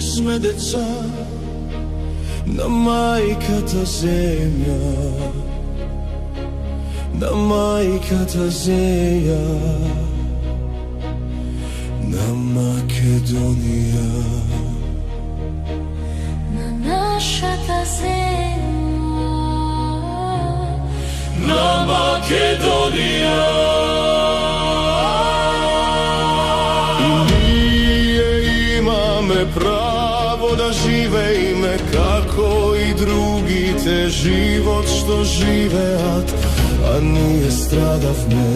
ние сме деца на мајката земја, на мајката земја, на Македонија, на нашата земја, на Македонија. Право да живееме како и другите живот што живеат, а ние страдавме,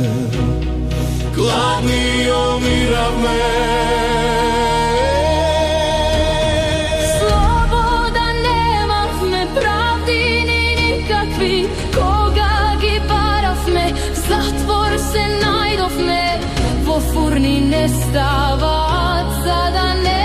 гладни умиравме. Слобода немавме, правди ни никакви, кога ги баравме, затвор се најдовме, во фурни не стават, за да не